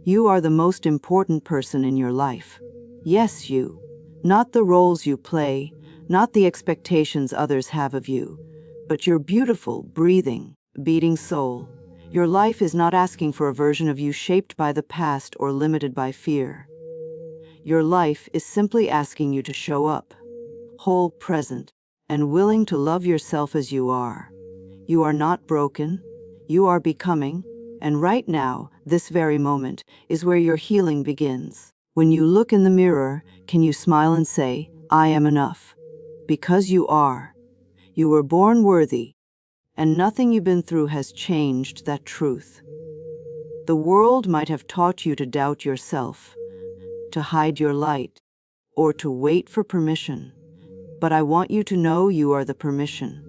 You are the most important person in your life. Yes, you. Not the roles you play, not the expectations others have of you, but your beautiful, breathing, beating soul. Your life is not asking for a version of you shaped by the past or limited by fear. Your life is simply asking you to show up, whole, present, and willing to love yourself as you are. You are not broken, you are becoming, and right now, this very moment, is where your healing begins. When you look in the mirror, can you smile and say, I am enough? Because you are. You were born worthy, and nothing you've been through has changed that truth. The world might have taught you to doubt yourself, to hide your light, or to wait for permission. But I want you to know you are the permission.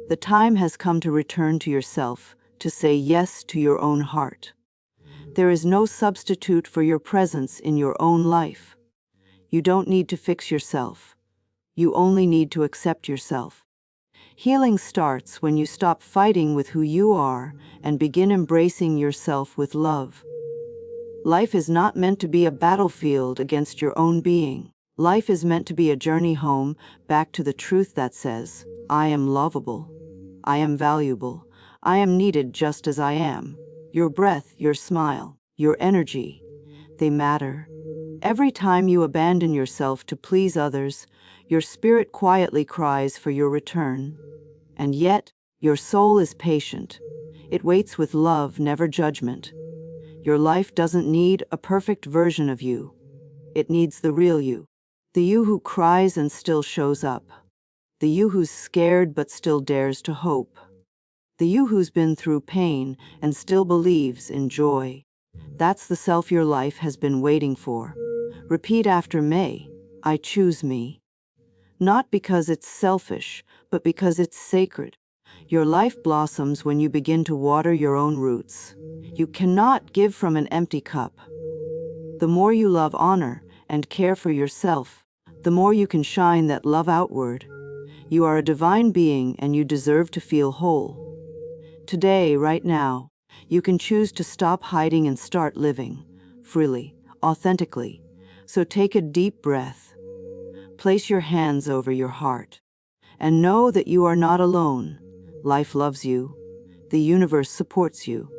The time has come to return to yourself, to say yes to your own heart. There is no substitute for your presence in your own life. You don't need to fix yourself. You only need to accept yourself. Healing starts when you stop fighting with who you are and begin embracing yourself with love. Life is not meant to be a battlefield against your own being. Life is meant to be a journey home, back to the truth that says, I am lovable, I am valuable, I am needed just as I am. Your breath, your smile, your energy, they matter. Every time you abandon yourself to please others, your spirit quietly cries for your return. And yet, your soul is patient. It waits with love, never judgment. Your life doesn't need a perfect version of you. It needs the real you. The you who cries and still shows up. The you who's scared but still dares to hope. The you who's been through pain and still believes in joy. That's the self your life has been waiting for. Repeat after me, I choose me. Not because it's selfish, but because it's sacred. Your life blossoms when you begin to water your own roots. You cannot give from an empty cup. The more you love, honor, and care for yourself, the more you can shine that love outward. You are a divine being and you deserve to feel whole. Today, right now, you can choose to stop hiding and start living, freely, authentically. So take a deep breath. Place your hands over your heart. And know that you are not alone. Life loves you. The universe supports you.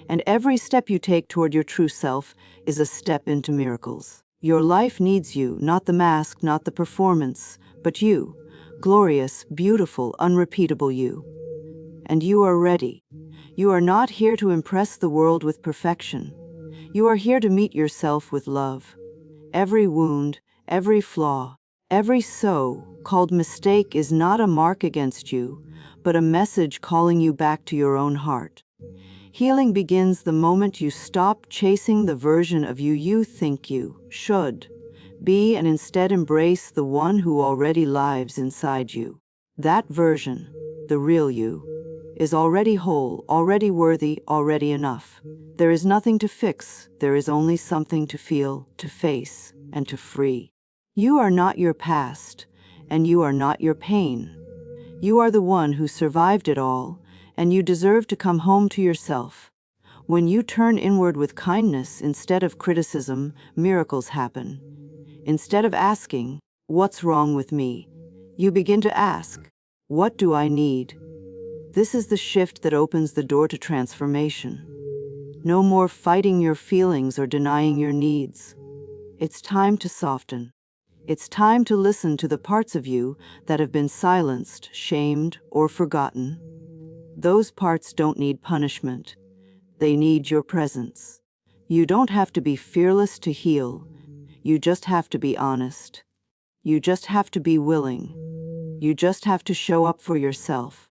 And every step you take toward your true self is a step into miracles. Your life needs you, not the mask, not the performance, but you, glorious, beautiful, unrepeatable you. And you are ready. You are not here to impress the world with perfection. You are here to meet yourself with love. Every wound, every flaw, every so-called mistake is not a mark against you, but a message calling you back to your own heart. Healing begins the moment you stop chasing the version of you think you should be and instead embrace the one who already lives inside you. That version, the real you, is already whole, already worthy, already enough. There is nothing to fix, there is only something to feel, to face, and to free. You are not your past, and you are not your pain. You are the one who survived it all, and you deserve to come home to yourself. When you turn inward with kindness instead of criticism, miracles happen. Instead of asking, what's wrong with me? You begin to ask, what do I need? This is the shift that opens the door to transformation. No more fighting your feelings or denying your needs. It's time to soften. It's time to listen to the parts of you that have been silenced, shamed, or forgotten. Those parts don't need punishment. They need your presence. You don't have to be fearless to heal. You just have to be honest. You just have to be willing. You just have to show up for yourself.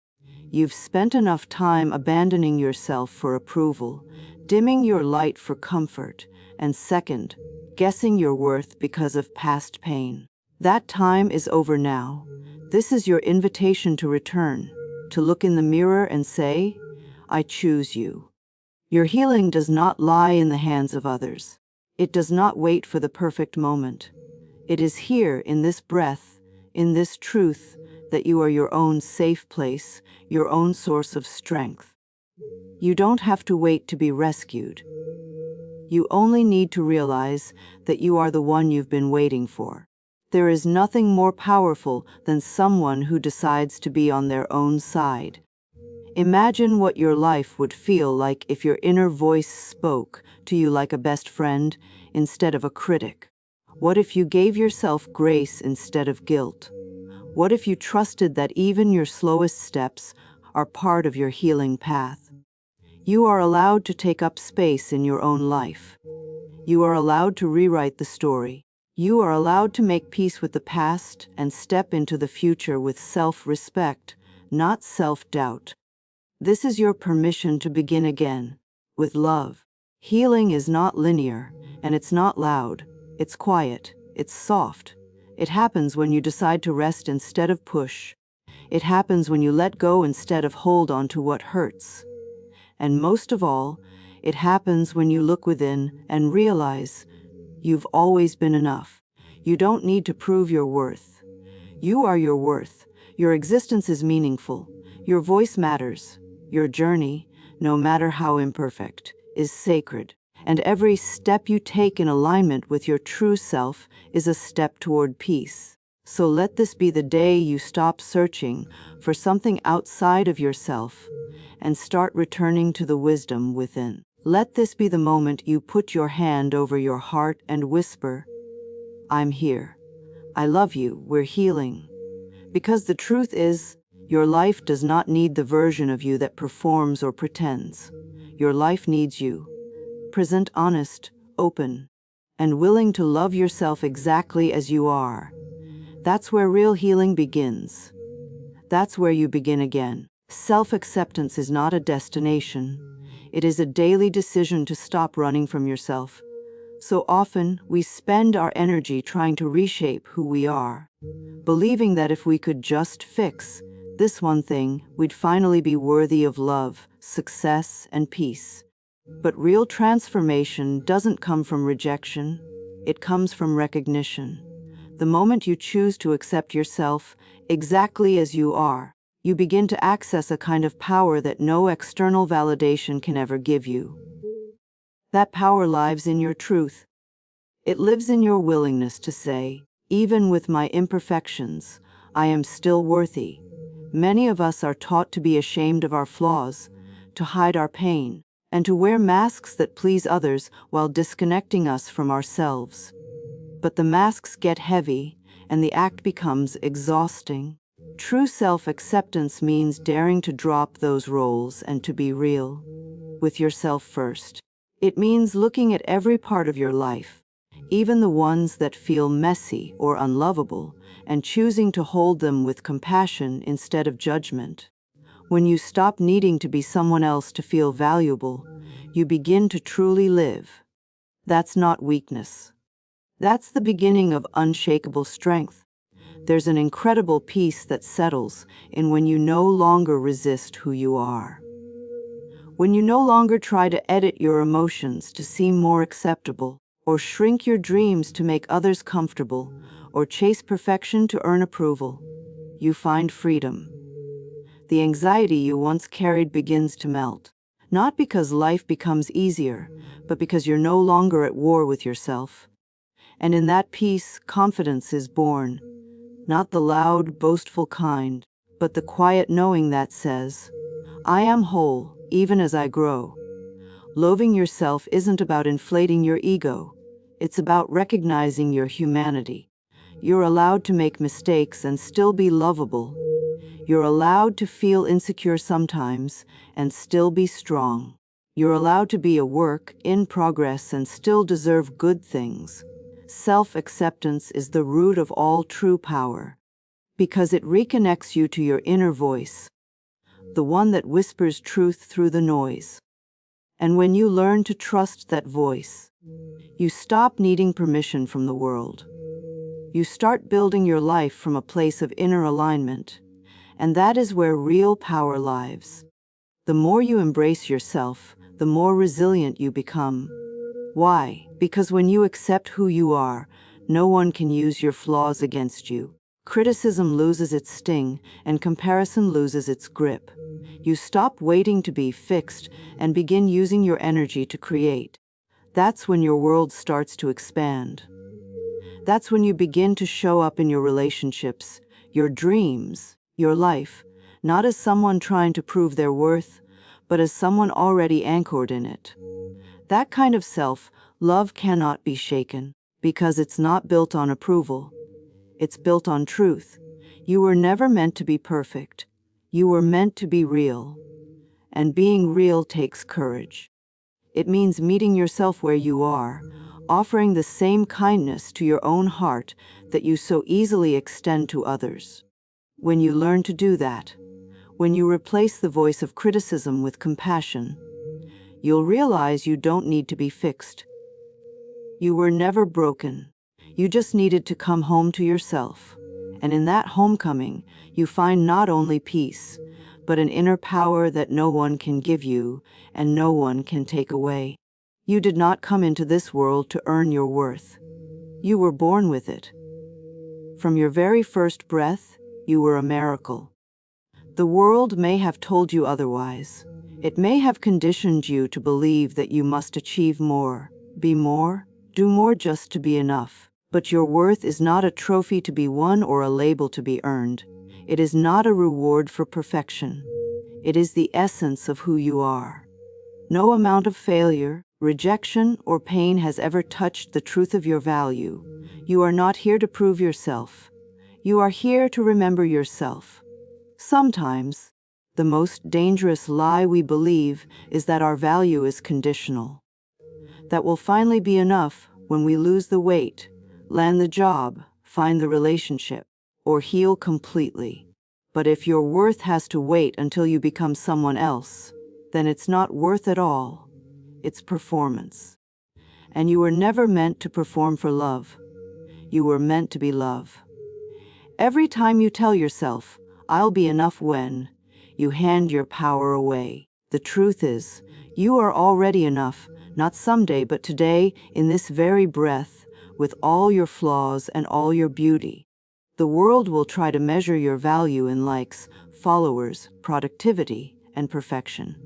You've spent enough time abandoning yourself for approval, dimming your light for comfort, and second, guessing your worth because of past pain. That time is over now. This is your invitation to return, to look in the mirror and say, I choose you. Your healing does not lie in the hands of others. It does not wait for the perfect moment. It is here in this breath, in this truth, that you are your own safe place, your own source of strength. You don't have to wait to be rescued. You only need to realize that you are the one you've been waiting for. There is nothing more powerful than someone who decides to be on their own side. Imagine what your life would feel like if your inner voice spoke to you like a best friend instead of a critic. What if you gave yourself grace instead of guilt? What if you trusted that even your slowest steps are part of your healing path? You are allowed to take up space in your own life. You are allowed to rewrite the story. You are allowed to make peace with the past and step into the future with self-respect, not self-doubt. This is your permission to begin again, with love. Healing is not linear, and it's not loud. It's quiet. It's soft. It happens when you decide to rest instead of push. It happens when you let go instead of hold on to what hurts. And most of all, it happens when you look within and realize you've always been enough. You don't need to prove your worth. You are your worth. Your existence is meaningful. Your voice matters. Your journey, no matter how imperfect, is sacred. And every step you take in alignment with your true self is a step toward peace. So let this be the day you stop searching for something outside of yourself and start returning to the wisdom within. Let this be the moment you put your hand over your heart and whisper, "I'm here. I love you. We're healing." Because the truth is, your life does not need the version of you that performs or pretends. Your life needs you, present, honest, open, and willing to love yourself exactly as you are. That's where real healing begins. That's where you begin again. Self-acceptance is not a destination. It is a daily decision to stop running from yourself. So often, we spend our energy trying to reshape who we are, believing that if we could just fix this one thing, we'd finally be worthy of love, success, and peace. But real transformation doesn't come from rejection. It comes from recognition. The moment you choose to accept yourself exactly as you are, you begin to access a kind of power that no external validation can ever give you. That power lives in your truth. It lives in your willingness to say, even with my imperfections, I am still worthy. Many of us are taught to be ashamed of our flaws, to hide our pain, and to wear masks that please others while disconnecting us from ourselves. But the masks get heavy, and the act becomes exhausting. True self-acceptance means daring to drop those roles and to be real with yourself first. It means looking at every part of your life, even the ones that feel messy or unlovable, and choosing to hold them with compassion instead of judgment. When you stop needing to be someone else to feel valuable, you begin to truly live. That's not weakness. That's the beginning of unshakable strength. There's an incredible peace that settles in when you no longer resist who you are. When you no longer try to edit your emotions to seem more acceptable, or shrink your dreams to make others comfortable, or chase perfection to earn approval, you find freedom. The anxiety you once carried begins to melt, not because life becomes easier, but because you're no longer at war with yourself. And in that peace, confidence is born, not the loud, boastful kind, but the quiet knowing that says, I am whole, even as I grow. Loathing yourself isn't about inflating your ego. It's about recognizing your humanity. You're allowed to make mistakes and still be lovable. You're allowed to feel insecure sometimes and still be strong. You're allowed to be a work in progress and still deserve good things. Self-acceptance is the root of all true power, because it reconnects you to your inner voice, the one that whispers truth through the noise. And when you learn to trust that voice, you stop needing permission from the world. You start building your life from a place of inner alignment, and that is where real power lies. The more you embrace yourself, the more resilient you become. Why? Because when you accept who you are, no one can use your flaws against you. Criticism loses its sting, and comparison loses its grip. You stop waiting to be fixed and begin using your energy to create. That's when your world starts to expand. That's when you begin to show up in your relationships, your dreams, your life, not as someone trying to prove their worth, but as someone already anchored in it. That kind of self-love cannot be shaken, because it's not built on approval. It's built on truth. You were never meant to be perfect. You were meant to be real. And being real takes courage. It means meeting yourself where you are, offering the same kindness to your own heart that you so easily extend to others. When you learn to do that, when you replace the voice of criticism with compassion, you'll realize you don't need to be fixed. You were never broken. You just needed to come home to yourself. And in that homecoming, you find not only peace, but an inner power that no one can give you and no one can take away. You did not come into this world to earn your worth. You were born with it. From your very first breath, you were a miracle. The world may have told you otherwise. It may have conditioned you to believe that you must achieve more, be more, do more just to be enough. But your worth is not a trophy to be won or a label to be earned. It is not a reward for perfection. It is the essence of who you are. No amount of failure, rejection, or pain has ever touched the truth of your value. You are not here to prove yourself. You are here to remember yourself. Sometimes, the most dangerous lie we believe is that our value is conditional. That will finally be enough when we lose the weight, land the job, find the relationship, or heal completely. But if your worth has to wait until you become someone else, then it's not worth at all. It's performance. And you were never meant to perform for love. You were meant to be love. Every time you tell yourself, "I'll be enough when," you hand your power away. The truth is, you are already enough, not someday, but today, in this very breath, with all your flaws and all your beauty. The world will try to measure your value in likes, followers, productivity, and perfection.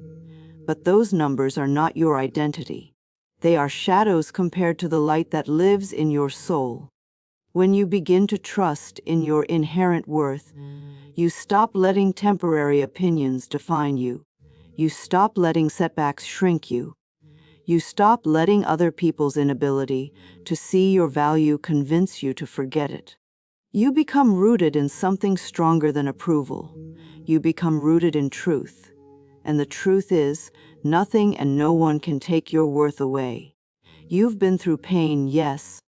But those numbers are not your identity. They are shadows compared to the light that lives in your soul. When you begin to trust in your inherent worth, you stop letting temporary opinions define you. You stop letting setbacks shrink you. You stop letting other people's inability to see your value convince you to forget it. You become rooted in something stronger than approval. You become rooted in truth. And the truth is, nothing and no one can take your worth away. You've been through pain, yes.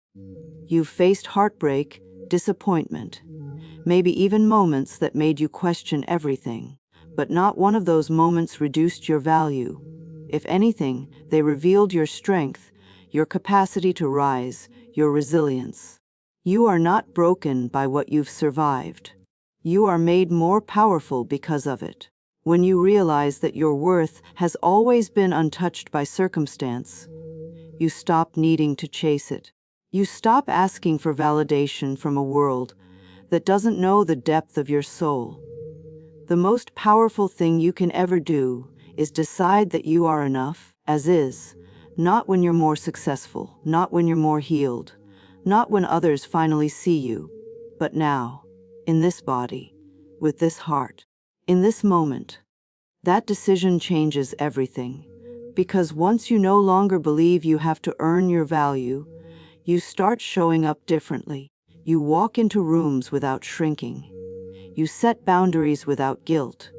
You've faced heartbreak, disappointment, maybe even moments that made you question everything. But not one of those moments reduced your value. If anything, they revealed your strength, your capacity to rise, your resilience. You are not broken by what you've survived. You are made more powerful because of it. When you realize that your worth has always been untouched by circumstance, you stop needing to chase it. You stop asking for validation from a world that doesn't know the depth of your soul. The most powerful thing you can ever do is decide that you are enough, as is, not when you're more successful, not when you're more healed, not when others finally see you, but now, in this body, with this heart, in this moment. That decision changes everything, because once you no longer believe you have to earn your value, you start showing up differently. You walk into rooms without shrinking. You set boundaries without guilt.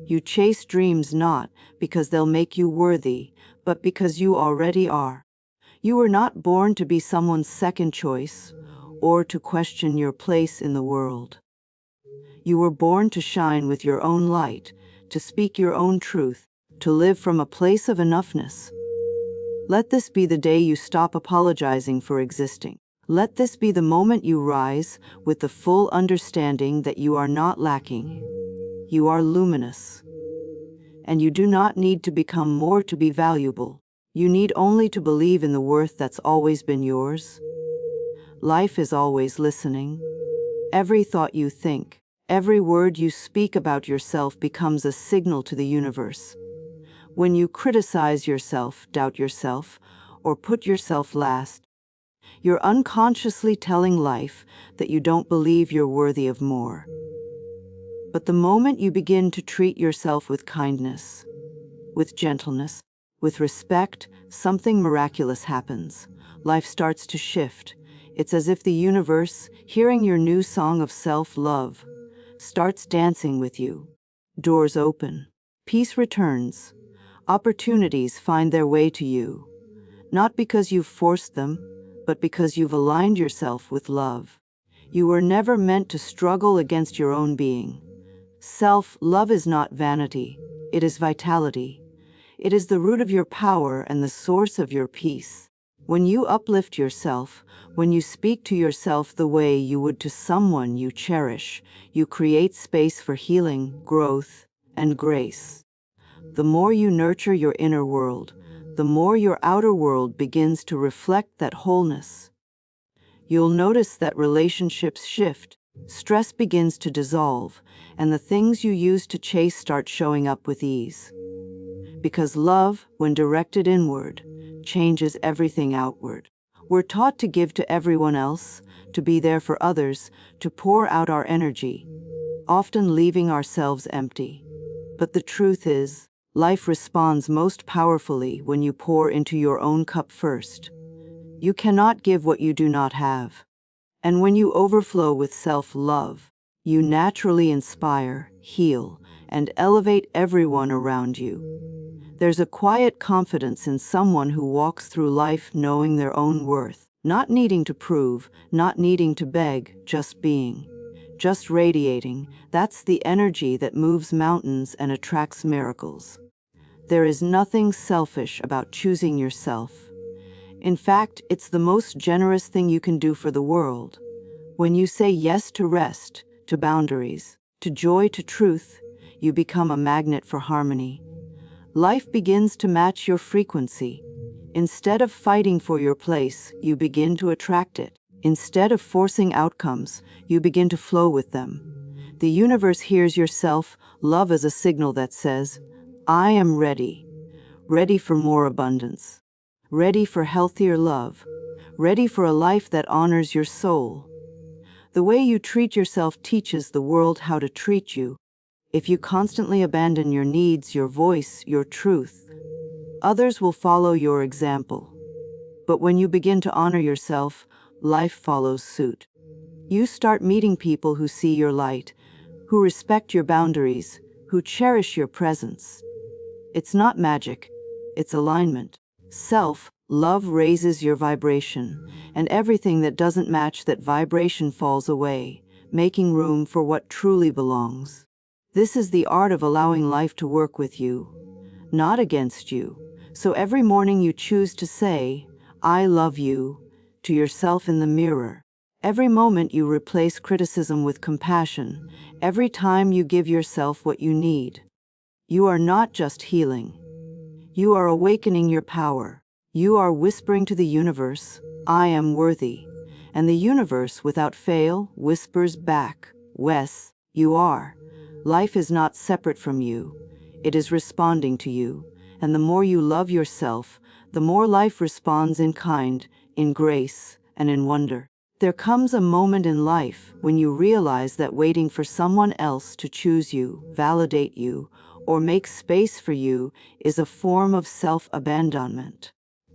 You chase dreams not because they'll make you worthy, but because you already are. You were not born to be someone's second choice or to question your place in the world. You were born to shine with your own light, to speak your own truth, to live from a place of enoughness. Let this be the day you stop apologizing for existing. Let this be the moment you rise with the full understanding that you are not lacking. You are luminous. And you do not need to become more to be valuable. You need only to believe in the worth that's always been yours. Life is always listening. Every thought you think, every word you speak about yourself becomes a signal to the universe. When you criticize yourself, doubt yourself, or put yourself last. You're unconsciously telling life that you don't believe you're worthy of more. But the moment you begin to treat yourself with kindness, with gentleness, with respect, something miraculous happens. Life starts to shift. It's as if the universe, hearing your new song of self-love, starts dancing with you. Doors open. Peace returns. Opportunities find their way to you. Not because you've forced them, but because you've aligned yourself with love. You were never meant to struggle against your own being. Self-love is not vanity. It is vitality. It is the root of your power and the source of your peace. When you uplift yourself, when you speak to yourself the way you would to someone you cherish, you create space for healing, growth, and grace. The more you nurture your inner world, the more your outer world begins to reflect that wholeness. You'll notice that relationships shift, stress begins to dissolve, and the things you used to chase start showing up with ease. Because love, when directed inward, changes everything outward. We're taught to give to everyone else, to be there for others, to pour out our energy, often leaving ourselves empty. But the truth is, life responds most powerfully when you pour into your own cup first. You cannot give what you do not have. And when you overflow with self-love, you naturally inspire, heal, and elevate everyone around you. There's a quiet confidence in someone who walks through life knowing their own worth, not needing to prove, not needing to beg, just being, just radiating. That's the energy that moves mountains and attracts miracles. There is nothing selfish about choosing yourself. In fact, it's the most generous thing you can do for the world. When you say yes to rest, to boundaries, to joy, to truth, you become a magnet for harmony. Life begins to match your frequency. Instead of fighting for your place, you begin to attract it. Instead of forcing outcomes, you begin to flow with them. The universe hears your self-love as a signal that says, I am ready. Ready for more abundance. Ready for healthier love. Ready for a life that honors your soul. The way you treat yourself teaches the world how to treat you. If you constantly abandon your needs, your voice, your truth, others will follow your example. But when you begin to honor yourself, life follows suit. You start meeting people who see your light, who respect your boundaries, who cherish your presence. It's not magic, it's alignment. Self-love raises your vibration, and everything that doesn't match that vibration falls away, making room for what truly belongs. This is the art of allowing life to work with you, not against you. So every morning you choose to say, I love you, to yourself in the mirror. Every moment you replace criticism with compassion. Every time you give yourself what you need. You are not just healing. You are awakening your power. You are whispering to the universe, I am worthy. And the universe, without fail, whispers back, Wes, you are. Life is not separate from you. It is responding to you. And the more you love yourself, the more life responds in kind, in grace, and in wonder. There comes a moment in life when you realize that waiting for someone else to choose you, validate you, or make space for you is a form of self-abandonment.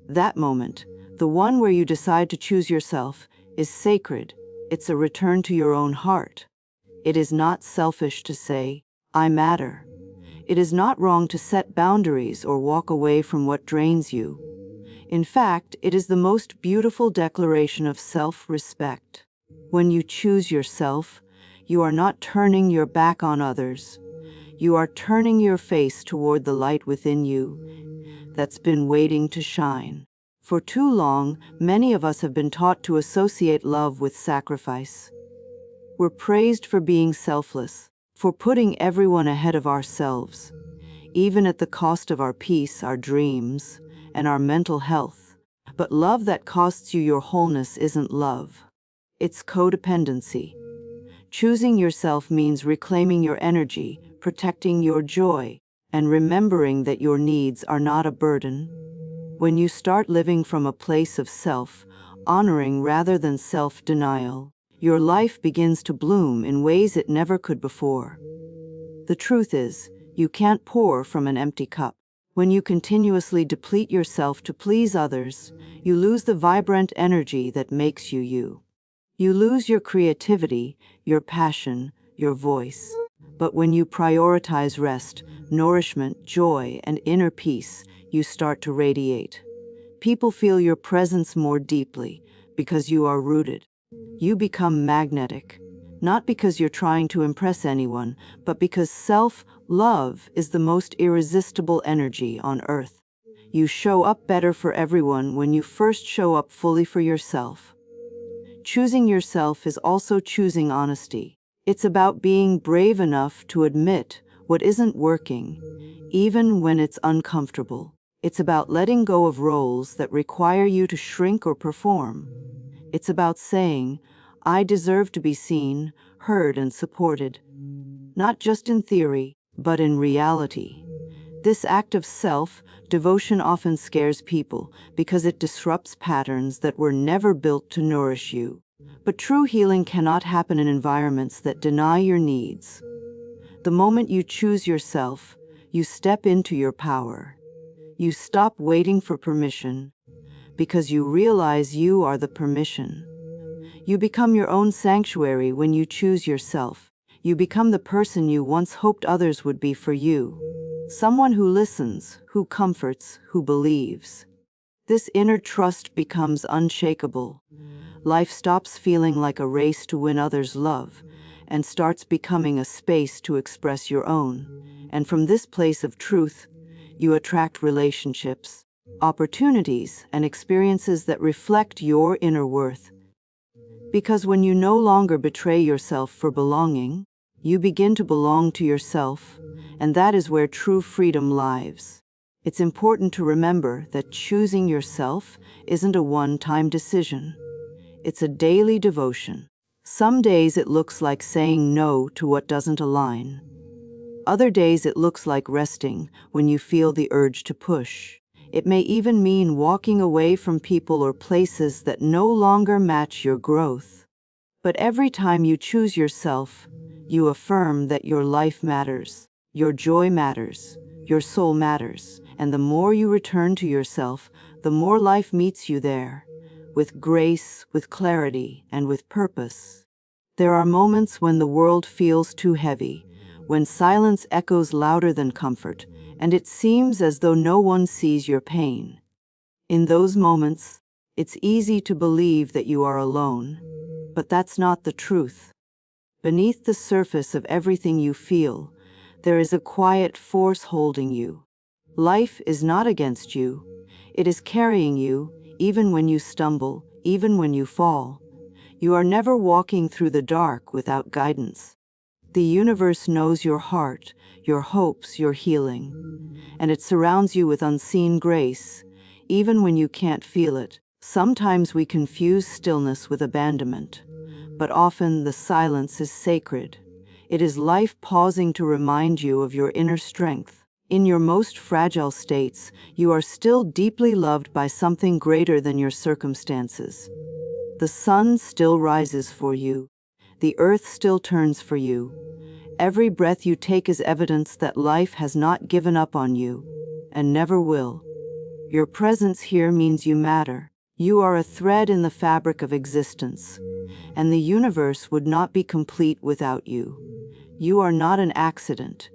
That moment, the one where you decide to choose yourself, is sacred. It's a return to your own heart. It is not selfish to say, I matter. It is not wrong to set boundaries or walk away from what drains you. In fact, it is the most beautiful declaration of self-respect. When you choose yourself, you are not turning your back on others. You are turning your face toward the light within you that's been waiting to shine. For too long, many of us have been taught to associate love with sacrifice. We're praised for being selfless, for putting everyone ahead of ourselves, even at the cost of our peace, our dreams, and our mental health. But love that costs you your wholeness isn't love. It's codependency. Choosing yourself means reclaiming your energy, protecting your joy, and remembering that your needs are not a burden. When you start living from a place of self-honoring rather than self-denial, your life begins to bloom in ways it never could before. The truth is, you can't pour from an empty cup. When you continuously deplete yourself to please others, you lose the vibrant energy that makes you you. You lose your creativity, your passion, your voice. But when you prioritize rest, nourishment, joy, and inner peace, you start to radiate. People feel your presence more deeply because you are rooted. You become magnetic, not because you're trying to impress anyone, but because self-love is the most irresistible energy on earth. You show up better for everyone when you first show up fully for yourself. Choosing yourself is also choosing honesty. It's about being brave enough to admit what isn't working, even when it's uncomfortable. It's about letting go of roles that require you to shrink or perform. It's about saying, I deserve to be seen, heard, and supported. Not just in theory, but in reality. This act of self-devotion often scares people because it disrupts patterns that were never built to nourish you. But true healing cannot happen in environments that deny your needs. The moment you choose yourself, you step into your power. You stop waiting for permission because you realize you are the permission. You become your own sanctuary when you choose yourself. You become the person you once hoped others would be for you. Someone who listens, who comforts, who believes. This inner trust becomes unshakable. Life stops feeling like a race to win others' love and starts becoming a space to express your own. And from this place of truth, you attract relationships, opportunities, and experiences that reflect your inner worth. Because when you no longer betray yourself for belonging, you begin to belong to yourself, and that is where true freedom lies. It's important to remember that choosing yourself isn't a one-time decision. It's a daily devotion. Some days it looks like saying no to what doesn't align. Other days it looks like resting when you feel the urge to push. It may even mean walking away from people or places that no longer match your growth. But every time you choose yourself, you affirm that your life matters, your joy matters, your soul matters, and the more you return to yourself, the more life meets you there, with grace, with clarity, and with purpose. There are moments when the world feels too heavy, when silence echoes louder than comfort, and it seems as though no one sees your pain. In those moments, it's easy to believe that you are alone, but that's not the truth. Beneath the surface of everything you feel, there is a quiet force holding you. Life is not against you. It is carrying you, even when you stumble, even when you fall. You are never walking through the dark without guidance. The universe knows your heart, your hopes, your healing, and it surrounds you with unseen grace, even when you can't feel it. Sometimes we confuse stillness with abandonment, but often the silence is sacred. It is life pausing to remind you of your inner strength. In your most fragile states, you are still deeply loved by something greater than your circumstances. The sun still rises for you. The earth still turns for you. Every breath you take is evidence that life has not given up on you, and never will. Your presence here means you matter. You are a thread in the fabric of existence, and the universe would not be complete without you. You are not an accident.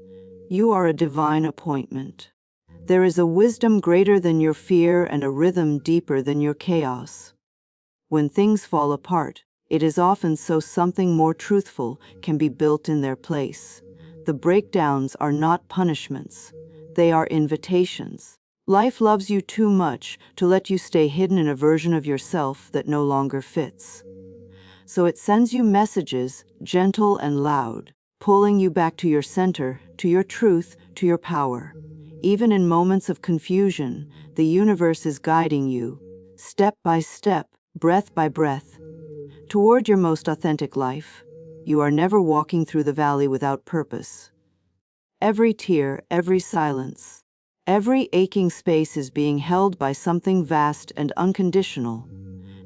You are a divine appointment. There is a wisdom greater than your fear and a rhythm deeper than your chaos. When things fall apart, it is often so something more truthful can be built in their place. The breakdowns are not punishments. They are invitations. Life loves you too much to let you stay hidden in a version of yourself that no longer fits. So it sends you messages, gentle and loud, pulling you back to your center, to your truth, to your power. Even in moments of confusion, the universe is guiding you, step by step, breath by breath, toward your most authentic life. You are never walking through the valley without purpose. Every tear, every silence, Every aching space is being held by something vast and unconditional.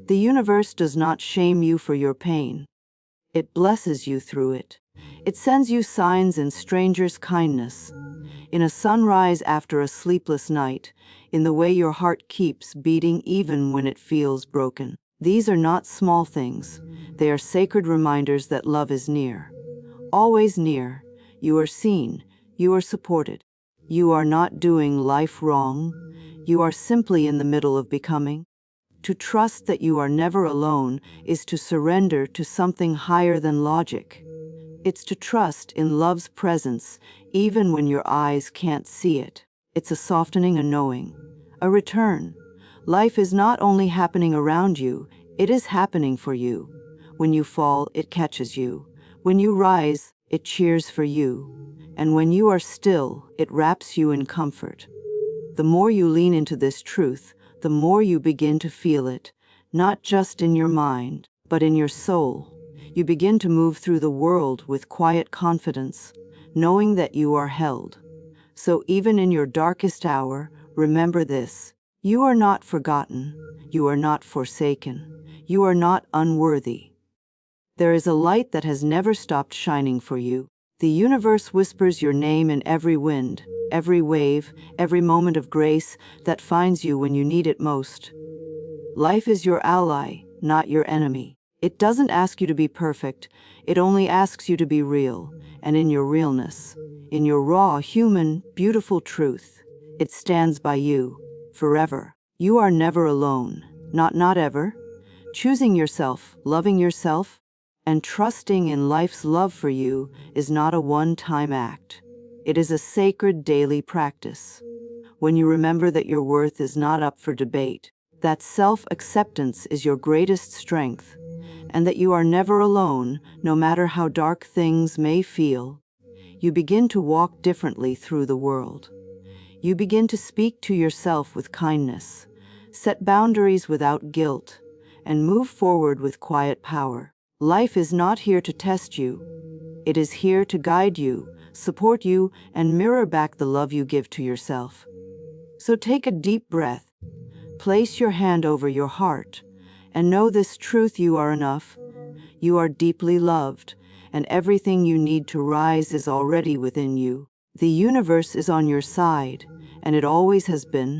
The universe does not shame you for your pain. It blesses you through it. It sends you signs in strangers' kindness, in a sunrise after a sleepless night, in the way your heart keeps beating even when it feels broken. These are not small things. They are sacred reminders that love is near. Always near. You are seen. You are supported. You are not doing life wrong. You are simply in the middle of becoming. To trust that you are never alone is to surrender to something higher than logic. It's to trust in love's presence even when your eyes can't see it. It's a softening, a knowing, a return. Life is not only happening around you, it is happening for you. When you fall, it catches you. When you rise, it cheers for you. And when you are still, it wraps you in comfort. The more you lean into this truth, the more you begin to feel it, not just in your mind, but in your soul. You begin to move through the world with quiet confidence, knowing that you are held. So even in your darkest hour, remember this: you are not forgotten, you are not forsaken, you are not unworthy. There is a light that has never stopped shining for you. The universe whispers your name in every wind, every wave, every moment of grace that finds you when you need it most. Life is your ally, not your enemy. It doesn't ask you to be perfect, it only asks you to be real, and in your realness, in your raw, human, beautiful truth, it stands by you, forever. You are never alone, not ever. Choosing yourself, loving yourself, and trusting in life's love for you is not a one-time act. It is a sacred daily practice. When you remember that your worth is not up for debate, that self-acceptance is your greatest strength, and that you are never alone, no matter how dark things may feel, you begin to walk differently through the world. You begin to speak to yourself with kindness, set boundaries without guilt, and move forward with quiet power. Life is not here to test you. It is here to guide you, support you, and mirror back the love you give to yourself. So take a deep breath, place your hand over your heart, and know this truth: you are enough. You are deeply loved, and everything you need to rise is already within you. The universe is on your side, and it always has been.